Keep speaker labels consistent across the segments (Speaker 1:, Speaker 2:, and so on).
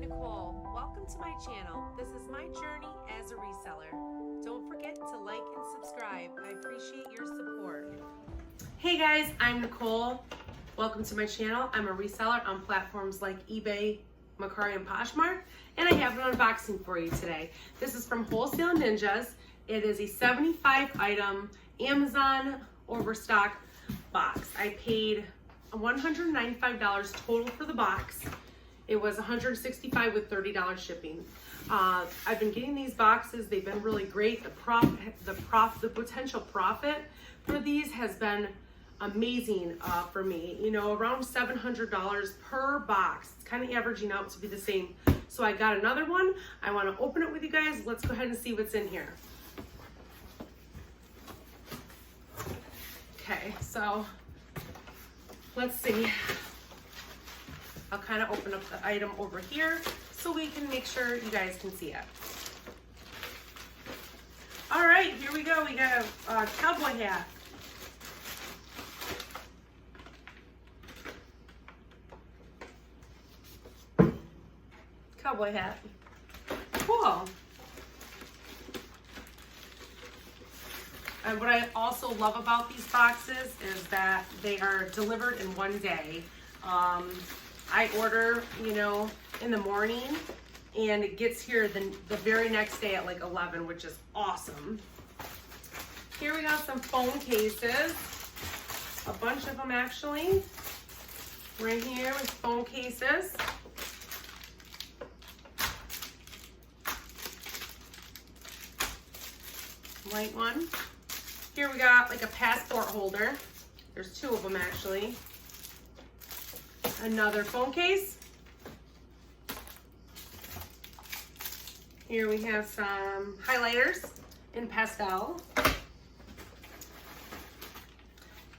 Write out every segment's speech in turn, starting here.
Speaker 1: Nicole. Welcome to my channel. This is my journey as a reseller. Don't forget to like and subscribe. I appreciate your support. Hey guys, I'm Nicole. Welcome to my channel. I'm a reseller on platforms like eBay, Mercari, and Poshmark, and I have an unboxing for you today. This is from Wholesale Ninjas. It is a 75 item Amazon overstock box. I paid $195 total for the box. It was $165 with $30 shipping. I've been getting these boxes. They've been really great. The potential profit for these has been amazing for me. You know, around $700 per box. It's kind of averaging out to be the same. So I got another one. I want to open it with you guys. Let's go ahead and see what's in here. Okay, so let's see. I'll kind of open up the item over here so we can make sure you guys can see it. All right, here we go. We got a cowboy hat. Cowboy hat. Cool. And what I also love about these boxes is that they are delivered in one day. I order, you know, in the morning, and it gets here the very next day at like 11, which is awesome. Here we got some phone cases, a bunch of them actually. Right here with phone cases. White one. Here we got like a passport holder. There's two of them actually. Another phone case. Here we have some highlighters in pastel.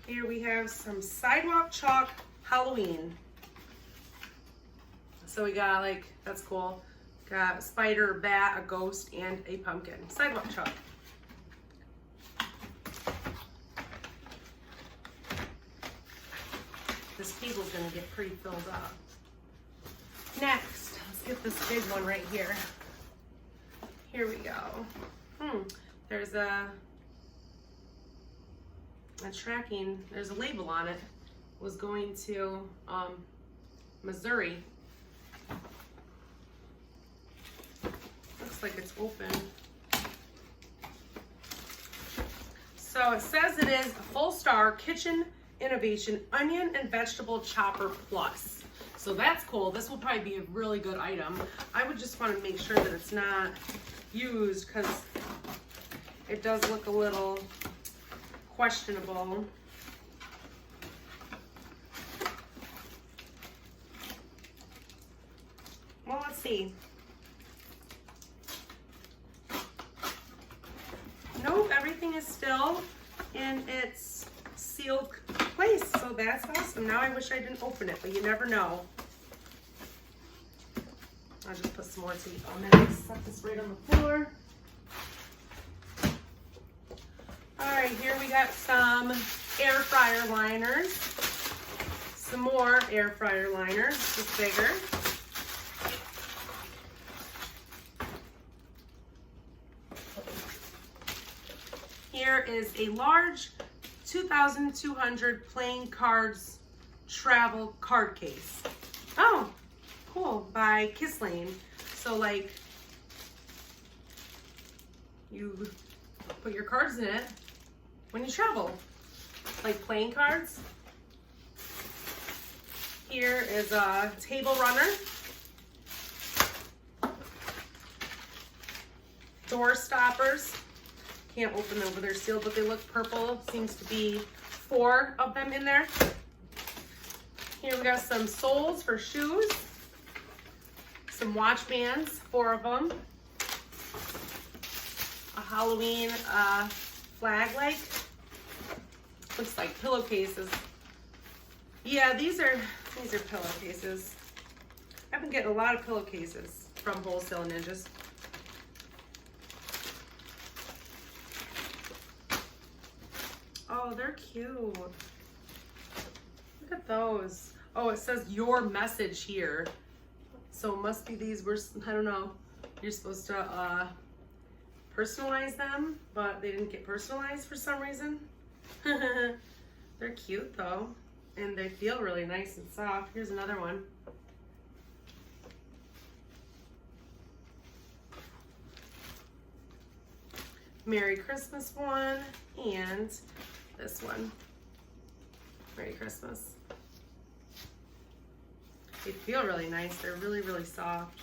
Speaker 1: Here we have some sidewalk chalk Halloween. So we got like, that's cool. Got a spider, a bat, a ghost, and a pumpkin. Sidewalk chalk. This table's gonna get pretty filled up. Next, let's get this big one right here. Here we go. There's a tracking, there's a label on it. It was going to Missouri. Looks like it's open. So it says it is a full star kitchen innovation onion and vegetable chopper plus. So that's cool. This will probably be a really good item. I would just want to make sure that it's not used because it does look a little questionable. Well, let's see. Nope, everything is still in its sealed place, so that's awesome. Now I wish I didn't open it, but you never know. I'll just put some more tape on there. Set this right on the floor. All right, here we got some air fryer liners. Some more air fryer liners, just bigger. Here is a large 2,200 playing cards travel card case. Oh, cool, by Kiss Lane. So like, you put your cards in it when you travel, like playing cards. Here is a table runner. Door stoppers. Can't open them, but they're sealed, but they look purple. Seems to be 4 of them in there. Here we got some soles for shoes. Some watch bands, 4 of them. A Halloween flag like. Looks like pillowcases. Yeah, these are pillowcases. I've been getting a lot of pillowcases from Wholesale Ninjas. Oh, they're cute. Look at those. Oh, it says your message here. So it must be these were, I don't know, you're supposed to personalize them, but they didn't get personalized for some reason. They're cute though, and they feel really nice and soft. Here's another one. Merry Christmas one, and this one. Merry Christmas. They feel really nice. They're really, really soft.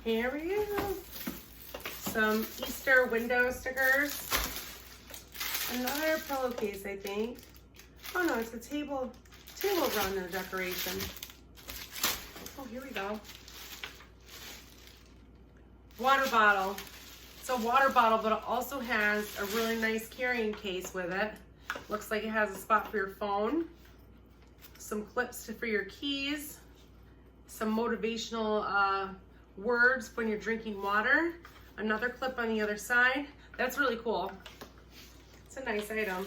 Speaker 1: Here we go. Some Easter window stickers. Another pillowcase, I think. Oh no, it's a table runner decoration. Oh, here we go. Water bottle. It's a water bottle, but it also has a really nice carrying case with it. Looks like it has a spot for your phone. Some clips for your keys. Some motivational words when you're drinking water. Another clip on the other side. That's really cool. It's a nice item.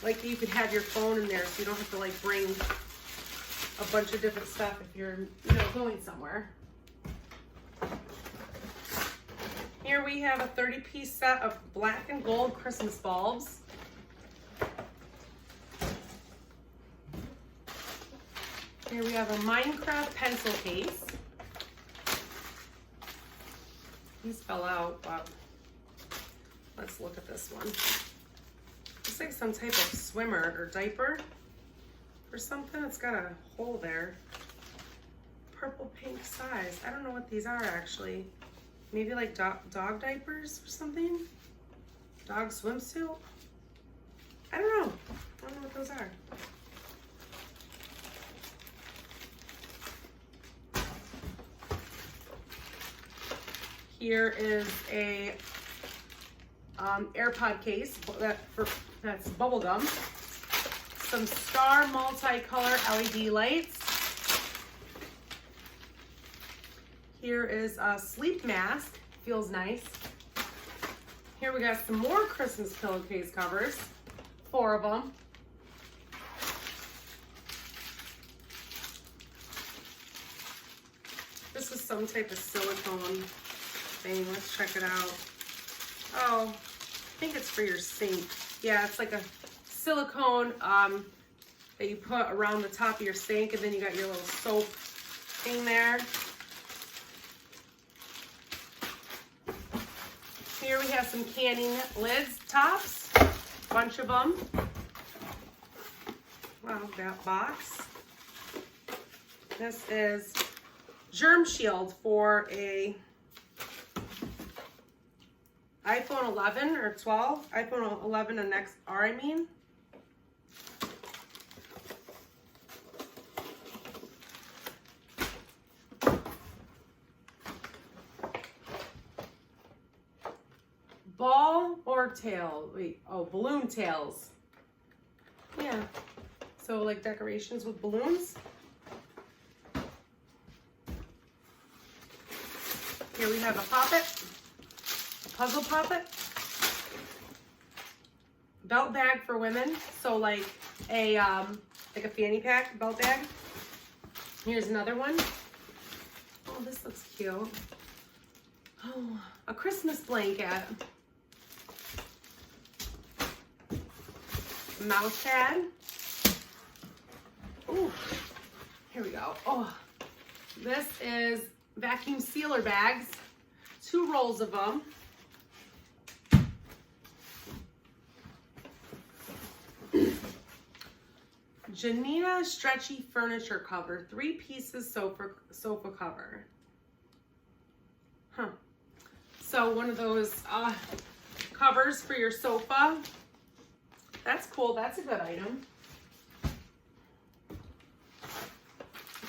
Speaker 1: Like you could have your phone in there so you don't have to like bring a bunch of different stuff if you're, you know, going somewhere. Here we have a 30-piece set of black and gold Christmas bulbs. Here we have a Minecraft pencil case. These fell out, but let's look at this one. Looks like some type of swimmer or diaper or something. It's got a hole there. Purple pink size. I don't know what these are actually. Maybe like dog diapers or something? Dog swimsuit? I don't know. I don't know what those are. Here is a AirPod case that's bubble gum. Some Star multicolor LED lights. Here is a sleep mask. Feels nice. Here we got some more Christmas pillowcase covers. 4 of them. This is some type of silicone thing. Let's check it out. Oh, I think it's for your sink. Yeah, it's like a silicone that you put around the top of your sink, and then you got your little soap thing there. Here we have some canning lids, tops, bunch of them. Wow, that box. This is germ shield for a iPhone 11 or 12, iPhone 11 and XR, I mean. Ball or tail? Wait, oh, balloon tails. Yeah, so like decorations with balloons. Here we have a poppet. Puzzle poppet, belt bag for women, so like a fanny pack belt bag. Here's another one. Oh, this looks cute. Oh, a Christmas blanket, mouse pad. Ooh, here we go. Oh, this is vacuum sealer bags, 2 rolls of them. Janina stretchy furniture cover, 3 pieces sofa cover. Huh. So one of those covers for your sofa. That's cool. That's a good item.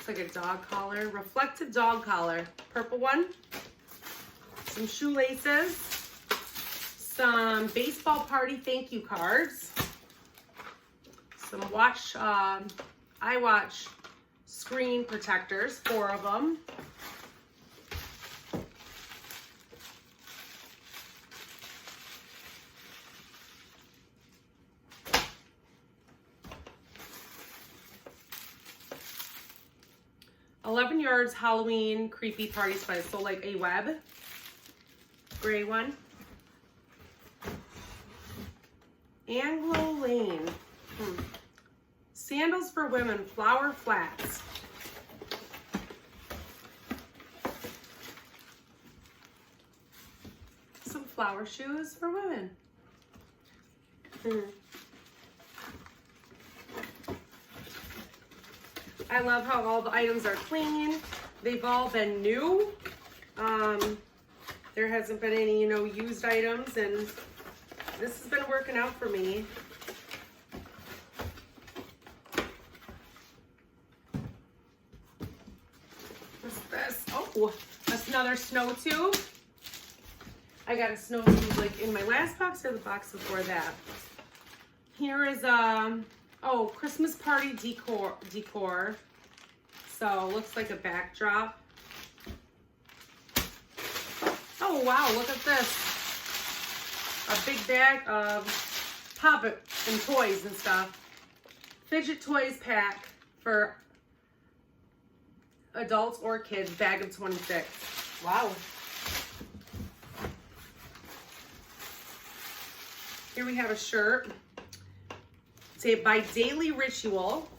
Speaker 1: Looks like a dog collar, reflective dog collar, purple one. Some shoelaces, some baseball party thank you cards, some iWatch screen protectors, 4 of them. "11 Yards Halloween Creepy Party Spice," so like a web. Gray one. Anglo Lane. Sandals for women, flower flats. Some flower shoes for women. I love how all the items are clean. They've all been new. There hasn't been any, used items, and this has been working out for me. What's this? Oh, that's another snow tube. I got a snow tube like in my last box or the box before that. Here is Christmas party decor. So looks like a backdrop. Oh wow, look at this. A big bag of Pop-It and toys and stuff. Fidget toys pack for adults or kids, bag of 26. Wow. Here we have a shirt. It's by Daily Ritual.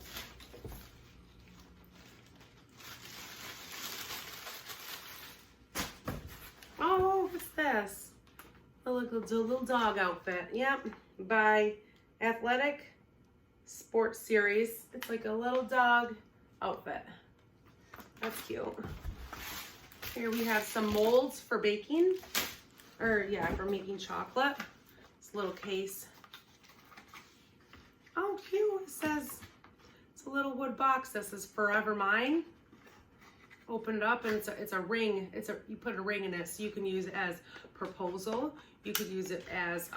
Speaker 1: Oh, what's this? A little dog outfit. Yep, by Athletic Sports Series. It's like a little dog outfit. That's cute. Here we have some molds for baking, for making chocolate. This little case. Oh, cute. It says, it's a little wood box that says Forever Mine. Open it up and it's a ring. You put a ring in it, so you can use it as proposal. You could use it as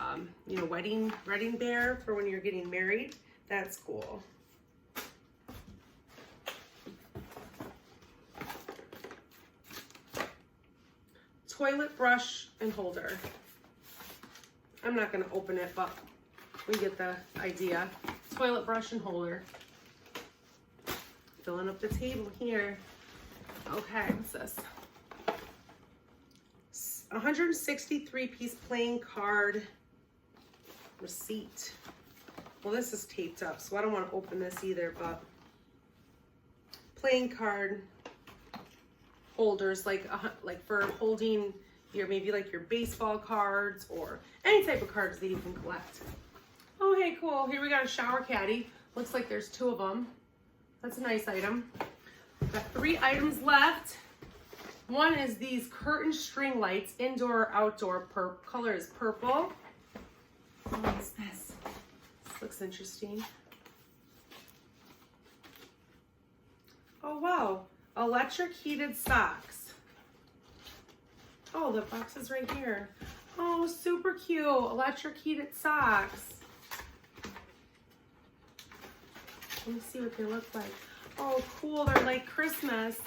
Speaker 1: wedding bear for when you're getting married. That's cool. Toilet brush and holder. I'm not gonna open it, but we get the idea. Toilet brush and holder. Filling up the table here. Okay, what's this? 163-piece playing card receipt. Well, this is taped up, so I don't want to open this either, but playing card holders, like for holding maybe your baseball cards or any type of cards that you can collect. Oh, hey, cool. Here we got a shower caddy. Looks like there's 2 of them. That's a nice item. Got 3 items left. One is these curtain string lights, indoor, outdoor. Color is purple. What's this? This looks interesting. Oh, wow. Electric heated socks. Oh, the box is right here. Oh, super cute. Electric heated socks. Let me see what they look like. Oh, cool. They're like Christmas.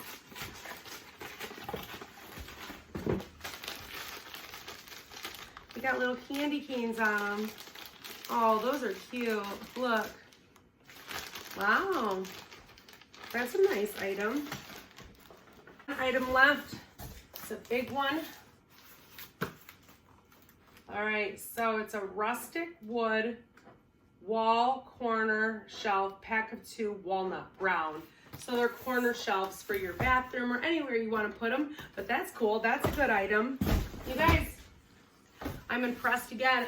Speaker 1: We got little candy canes on them. Oh, those are cute. Look. Wow. That's a nice item. One item left. It's a big one. All right, so it's a rustic wood wall corner shelf, pack of 2, walnut brown. So they're corner shelves for your bathroom or anywhere you want to put them, but that's cool. That's a good item. You guys, I'm impressed again.